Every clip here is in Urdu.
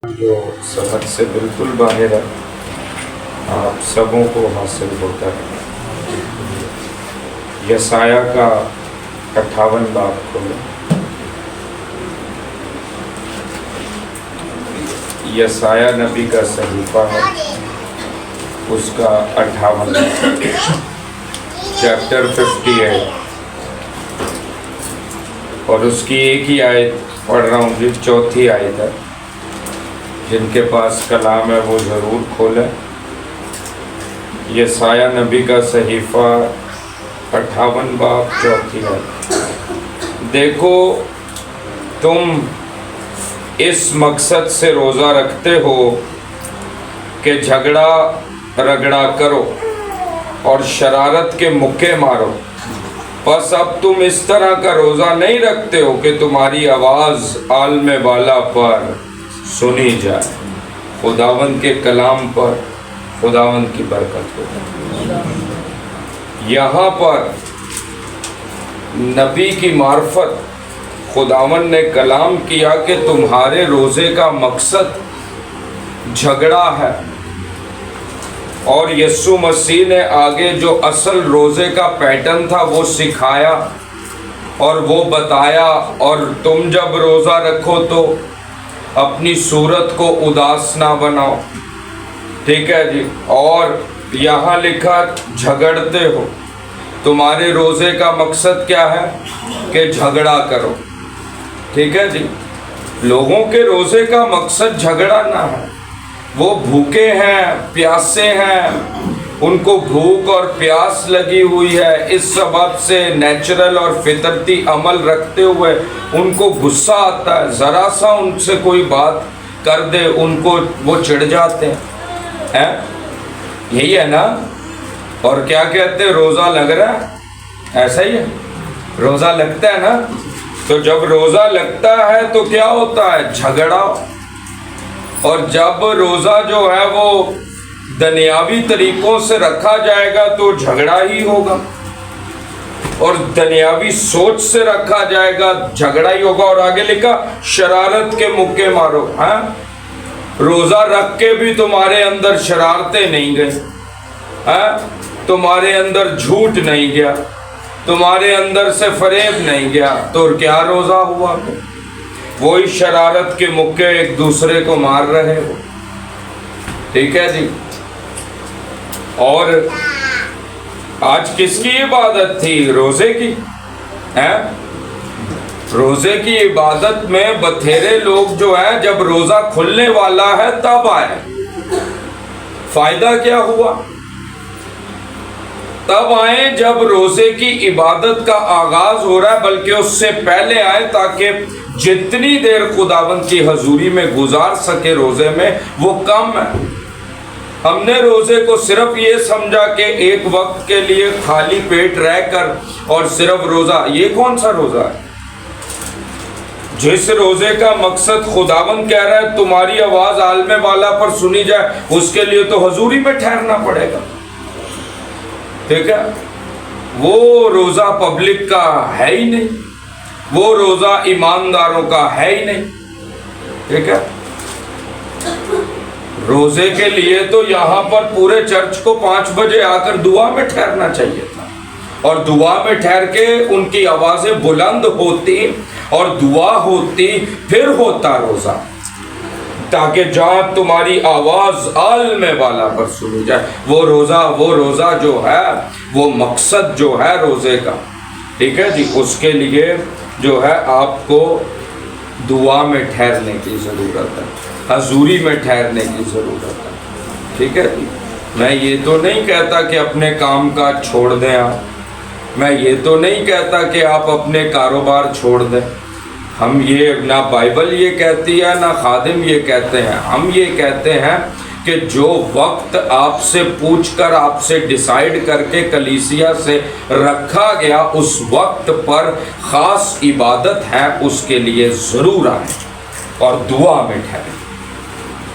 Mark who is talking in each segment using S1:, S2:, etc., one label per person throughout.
S1: جو سمجھ سے بالکل باہر ہے، آپ سبوں کو حاصل ہوتا ہے۔ یسایہ کا 58 باب کھولیں۔ یسایہ نبی کا صحیفہ ہے، اس کا 58 چیپٹر 58، اور اس کی ایک ہی آیت پڑھ رہا ہوں، جو 4تھی آیت ہے۔ جن کے پاس کلام ہے وہ ضرور کھولیں۔ یسایہ نبی کا صحیفہ 58 باب 4تھی آیت۔ دیکھو، تم اس مقصد سے روزہ رکھتے ہو کہ جھگڑا رگڑا کرو اور شرارت کے مکے مارو، بس اب تم اس طرح کا روزہ نہیں رکھتے ہو کہ تمہاری آواز عالم بالا پر سنی جائے۔ خداوند کے کلام پر خداوند کی برکت ہو۔ یہاں پر نبی کی معرفت خداوند نے کلام کیا کہ تمہارے روزے کا مقصد جھگڑا ہے، اور یسوع مسیح نے آگے جو اصل روزے کا پیٹرن تھا وہ سکھایا اور وہ بتایا۔ اور تم جب روزہ رکھو تو اپنی صورت کو اداس نہ بناؤ، ٹھیک ہے جی۔ اور یہاں لکھا جھگڑتے ہو، تمہارے روزے کا مقصد کیا ہے؟ کہ جھگڑا کرو، ٹھیک ہے جی۔ لوگوں کے روزے کا مقصد جھگڑا نہ ہے، وہ بھوکے ہیں، پیاسے ہیں، ان کو بھوک اور پیاس لگی ہوئی ہے، اس سبب سے نیچرل اور فطرتی عمل رکھتے ہوئے ان کو غصہ آتا ہے، ذرا سا ان سے کوئی بات کر دے ان کو وہ چڑھ جاتے ہیں۔ یہی ہے نا؟ اور کیا کہتے ہیں؟ روزہ لگ رہا ہے، ایسا ہی ہے، روزہ لگتا ہے نا؟ تو جب روزہ لگتا ہے تو کیا ہوتا ہے؟ جھگڑا۔ اور جب روزہ جو ہے وہ دنیاوی طریقوں سے رکھا جائے گا تو جھگڑا ہی ہوگا، اور دنیاوی سوچ سے رکھا جائے گا جھگڑا ہی ہوگا۔ اور آگے لکھا شرارت کے مکے مارو۔ روزہ رکھ کے بھی تمہارے اندر شرارتیں نہیں گئی، تمہارے اندر جھوٹ نہیں گیا، تمہارے اندر سے فریب نہیں گیا، تو کیا روزہ ہوا؟ وہی شرارت کے مکے ایک دوسرے کو مار رہے ہو، ٹھیک ہے جی۔ اور آج کس کی عبادت تھی؟ روزے کی۔ روزے کی عبادت میں بتھیرے لوگ جو ہیں جب روزہ کھلنے والا ہے تب آئے۔ فائدہ کیا ہوا؟ تب آئے جب روزے کی عبادت کا آغاز ہو رہا ہے، بلکہ اس سے پہلے آئے تاکہ جتنی دیر خداوند کی حضوری میں گزار سکے روزے میں وہ کم ہے۔ ہم نے روزے کو صرف یہ سمجھا کہ ایک وقت کے لیے خالی پیٹ رہ کر اور صرف روزہ، یہ کون سا روزہ ہے؟ جس روزے کا مقصد خداوند کہہ رہا ہے تمہاری آواز عالم بالا پر سنی جائے، اس کے لیے تو حضوری میں ٹھہرنا پڑے گا، ٹھیک ہے۔ وہ روزہ پبلک کا ہے ہی نہیں، وہ روزہ ایمانداروں کا ہے ہی نہیں، ٹھیک ہے۔ روزے کے لیے تو یہاں پر پورے چرچ کو 5 بجے آ کر دعا میں ٹھہرنا چاہیے تھا، اور دعا میں ٹھہر کے ان کی آوازیں بلند ہوتی اور دعا ہوتی، پھر ہوتا روزہ، تاکہ جہاں تمہاری آواز عالم والا پر سنی جائے۔ وہ روزہ جو ہے، وہ مقصد جو ہے روزے کا، ٹھیک ہے جی، اس کے لیے جو ہے آپ کو دعا میں ٹھہرنے کی ضرورت ہے، حضوری میں ٹھہرنے کی ضرورت ہے، ٹھیک ہے جی۔ میں یہ تو نہیں کہتا کہ اپنے کام کاج چھوڑ دیں آپ، میں یہ تو نہیں کہتا کہ آپ اپنے کاروبار چھوڑ دیں، ہم یہ نہ بائبل یہ کہتی ہے نہ خادم یہ کہتے ہیں۔ ہم یہ کہتے ہیں کہ جو وقت آپ سے پوچھ کر، آپ سے ڈیسائیڈ کر کے کلیسیا سے رکھا گیا، اس وقت پر خاص عبادت ہے، اس کے لیے ضرور آئیں اور دعا میں ٹھہریں،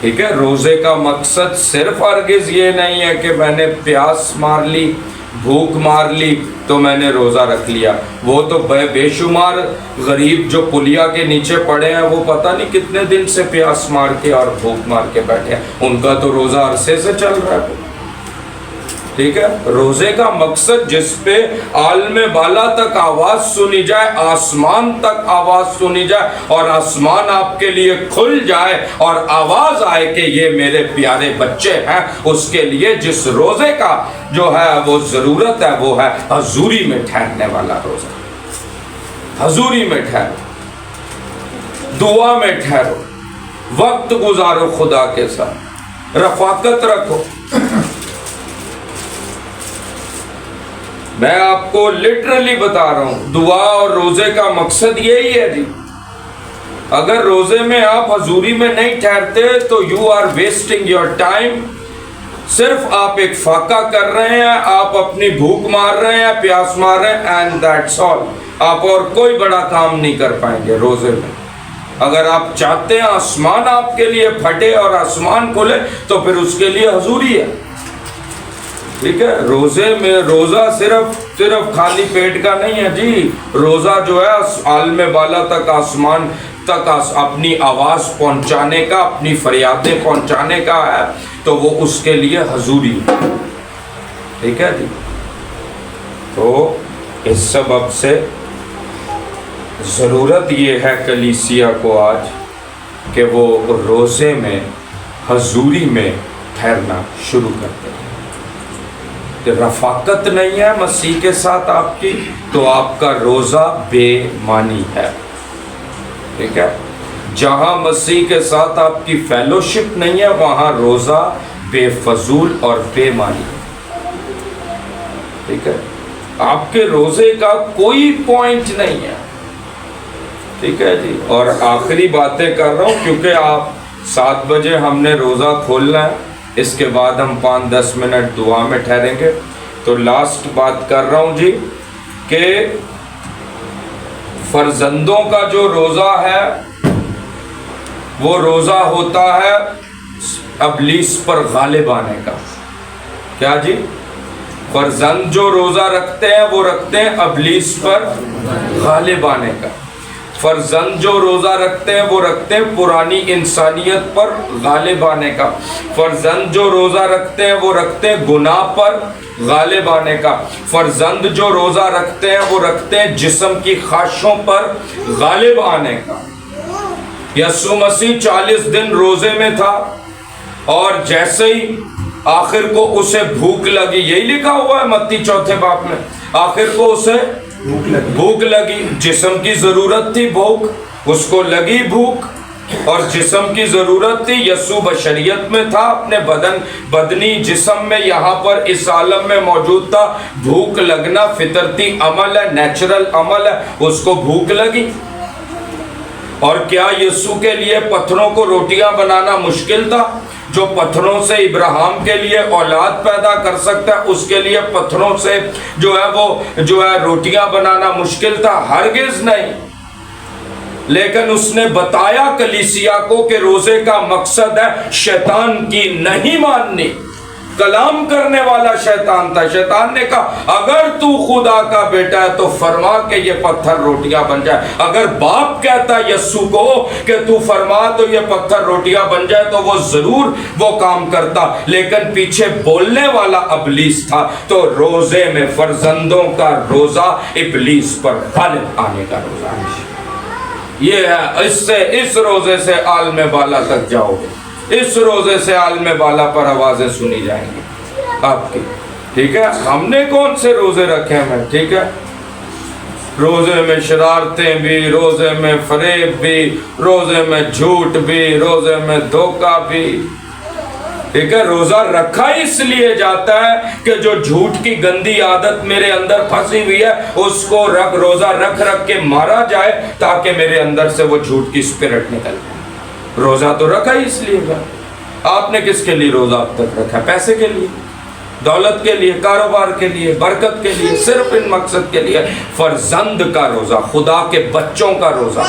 S1: ٹھیک ہے۔ روزے کا مقصد صرف ہرگز یہ نہیں ہے کہ میں نے پیاس مار لی، بھوک مار لی تو میں نے روزہ رکھ لیا. وہ تو بے شمار غریب جو پلیا کے نیچے پڑے ہیں وہ پتہ نہیں کتنے دن سے پیاس مار کے اور بھوک مار کے بیٹھے ہیں, ان کا تو روزہ عرصے سے چل رہا ہے. ٹھیک ہے, روزے کا مقصد جس پہ عالم بالا تک آواز سنی جائے, آسمان تک آواز سنی جائے اور آسمان آپ کے لیے کھل جائے اور آواز آئے کہ یہ میرے پیارے بچے ہیں, اس کے لیے جس روزے کا جو ہے وہ ضرورت ہے وہ ہے حضوری میں ٹھہرنے والا روزہ. حضوری میں ٹھہرو, دعا میں ٹھہرو, وقت گزارو خدا کے ساتھ, رفاقت رکھو. میں آپ کو لٹرلی بتا رہا ہوں, دعا اور روزے کا مقصد یہی ہے جی. اگر روزے میں آپ حضوری میں نہیں ٹھہرتے تو you are wasting your time. صرف آپ ایک فاقہ کر رہے ہیں, آپ اپنی بھوک مار رہے ہیں, پیاس مار رہے ہیں, اینڈ دیٹس آل. آپ اور کوئی بڑا کام نہیں کر پائیں گے روزے میں. اگر آپ چاہتے ہیں آسمان آپ کے لیے پھٹے اور آسمان کھلے تو پھر اس کے لیے حضوری ہے. ٹھیک ہے, روزے میں روزہ صرف خالی پیٹ کا نہیں ہے جی. روزہ جو ہے عالم بالا تک, آسمان تک اپنی آواز پہنچانے کا, اپنی فریادیں پہنچانے کا ہے, تو وہ اس کے لیے حضوری ہے. ٹھیک ہے جی. تو اس سبب سے ضرورت یہ ہے کلیسیا کو آج کہ وہ روزے میں حضوری میں ٹھہرنا شروع کر دیں. رفاقت نہیں ہے مسیح کے ساتھ آپ کی تو آپ کا روزہ بے معنی ہے. ٹھیک ہے, جہاں مسیح کے ساتھ آپ کی فیلوشپ نہیں ہے وہاں روزہ بے فضول اور بے معنی ہے. ٹھیک ہے, آپ کے روزے کا کوئی پوائنٹ نہیں ہے. ٹھیک ہے جی. اور آخری باتیں کر رہا ہوں کیونکہ آپ 7 بجے ہم نے روزہ کھولنا ہے, اس کے بعد ہم 5-10 منٹ دعا میں ٹھہریں گے. تو لاسٹ بات کر رہا ہوں جی کہ فرزندوں کا جو روزہ ہے وہ روزہ ہوتا ہے ابلیس پر غالب آنے کا. کیا جی؟ فرزند جو روزہ رکھتے ہیں وہ رکھتے ہیں ابلیس پر غالب آنے کا. فرزند جو روزہ رکھتے ہیں وہ رکھتے ہیں پرانی انسانیت پر غالب آنے کا. فرزند جو روزہ رکھتے ہیں وہ رکھتے ہیں گناہ پر غالب آنے کا. فرزند جو روزہ رکھتے ہیں وہ رکھتے ہیں جسم کی خواہشوں پر غالب آنے کا. یسوع مسیح 40 دن روزے میں تھا اور جیسے ہی آخر کو اسے بھوک لگی, یہی لکھا ہوا ہے متی 4 باب میں, آخر کو اسے بھوک لگی. جسم کی ضرورت تھی بھوک, اس کو لگی بھوک اور جسم کی ضرورت تھی. یسوع بشریت میں تھا, اپنے بدنی جسم میں یہاں پر اس عالم میں موجود تھا. بھوک لگنا فطرتی عمل ہے, نیچرل عمل ہے, اس کو بھوک لگی. اور کیا یسوع کے لیے پتھروں کو روٹیاں بنانا مشکل تھا؟ جو پتھروں سے ابراہیم کے لیے اولاد پیدا کر سکتا ہے اس کے لیے پتھروں سے جو ہے روٹیاں بنانا مشکل تھا؟ ہرگز نہیں. لیکن اس نے بتایا کلیسیا کو کہ روزے کا مقصد ہے شیطان کی نہیں ماننی. کلام کرنے والا شیطان تھا. شیطان نے کہا اگر تو خدا کا بیٹا ہے تو فرما کہ یہ پتھر روٹیاں بن جائے. اگر باپ کہتا یسوع کو کہ تو فرما تو یہ پتھر روٹیاں بن جائے تو وہ ضرور وہ کام کرتا, لیکن پیچھے بولنے والا ابلیس تھا. تو روزے میں فرزندوں کا روزہ ابلیس پر غالب آنے کا روزہ ہے. یہ ہے, اس روزے سے عالم بالا تک جاؤ گے. اس روزے سے عالم بالا پر آوازیں سنی جائیں گی آپ کی. ٹھیک ہے, ہم نے کون سے روزے رکھے ہیں؟ ٹھیک ہے, روزے میں شرارتیں بھی, روزے میں فریب بھی, روزے میں جھوٹ بھی, روزے میں دھوکہ بھی. ٹھیک ہے, روزہ رکھا اس لیے جاتا ہے کہ جو جھوٹ کی گندی عادت میرے اندر پھنسی ہوئی ہے اس کو روزہ رکھ کے مارا جائے تاکہ میرے اندر سے وہ جھوٹ کی اسپرٹ نکل جائے. روزہ تو رکھا ہی اس لیے گا. آپ نے کس کے لیے روزہ اب تک رکھا؟ پیسے کے لیے, دولت کے لیے, کاروبار کے لیے, برکت کے لیے, صرف ان مقصد کے لیے. فرزند کا روزہ, خدا کے بچوں کا روزہ,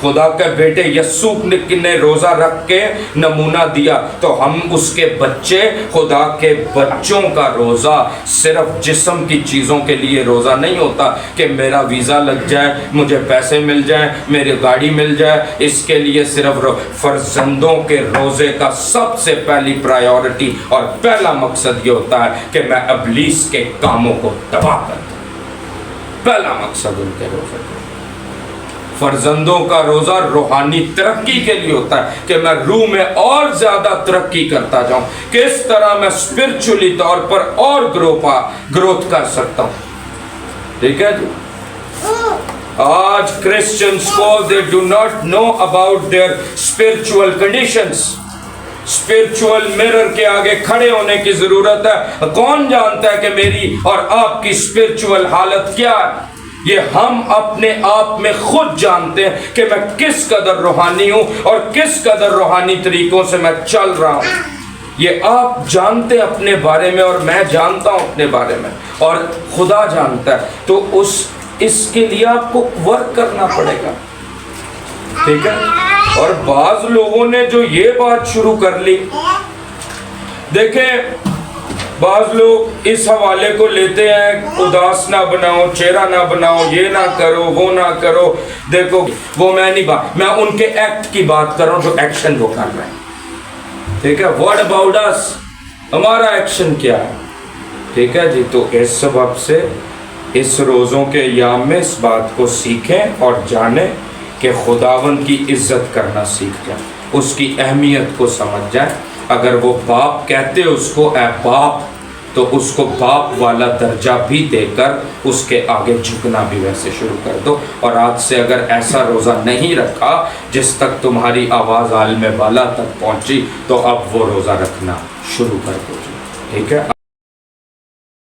S1: خدا کے بیٹے یسوع نے روزہ رکھ کے نمونہ دیا، تو ہم اس کے بچے، خدا کے بچوں کا روزہ صرف جسم کی چیزوں کے لیے روزہ نہیں ہوتا کہ میرا ویزا لگ جائے، مجھے پیسے مل جائیں، میری گاڑی مل جائے، اس کے لیے صرف فرزندوں کے روزے کا سب سے پہلی پرائیورٹی اور پہلا مقصد یہ ہوتا ہے کہ میں ابلیس کے کاموں کو تباہ کرتا ہوں۔ پہلا مقصد ان کے روزے کا۔ فرزندوں کا روزہ روحانی ترقی کے لیے ہوتا ہے کہ میں روح میں اور زیادہ ترقی کرتا جاؤں، کس طرح میں اسپرچولی طور پر اور گروتھ کر سکتا ہوں۔ ٹھیک ہے جی۔ آج کرسچنس کو they do not know about their spiritual conditions۔ Spiritual mirror کے آگے کھڑے ہونے کی ضرورت ہے۔ کون جانتا ہے کہ میری اور آپ کی اسپرچول حالت کیا ہے؟ یہ ہم اپنے آپ میں خود جانتے ہیں کہ میں کس قدر روحانی ہوں اور کس قدر روحانی طریقوں سے میں چل رہا ہوں۔ یہ آپ جانتے ہیں اپنے بارے میں، اور میں جانتا ہوں اپنے بارے میں، اور خدا جانتا ہے۔ تو اس کے لیے آپ کو ورک کرنا پڑے گا، ٹھیک ہے۔ اور بعض لوگوں نے جو یہ بات شروع کر لی، دیکھیں بعض لوگ اس حوالے کو لیتے ہیں اداس نہ بناؤ، چہرہ نہ بناؤ، یہ نہ کرو، وہ نہ کرو۔ دیکھو وہ میں ان کے ایکٹ کی بات کر رہا ہوں جو ایکشن وہ کر رہے ہیں، ٹھیک ہے۔ واٹ اباؤٹ اس؟ ہمارا ایکشن کیا ہے؟ ٹھیک ہے جی۔ تو اس سبب سے اس روزوں کے ایام میں اس بات کو سیکھیں اور جانیں کہ خداوند کی عزت کرنا سیکھ جائیں، اس کی اہمیت کو سمجھ جائیں۔ اگر وہ باپ کہتے اس کو اے باپ، تو اس کو باپ والا درجہ بھی دے کر اس کے آگے جھکنا بھی ویسے شروع کر دو۔ اور آج سے اگر ایسا روزہ نہیں رکھا جس تک تمہاری آواز عالم بالا تک پہنچی، تو اب وہ روزہ رکھنا شروع کر دو، ٹھیک ہے۔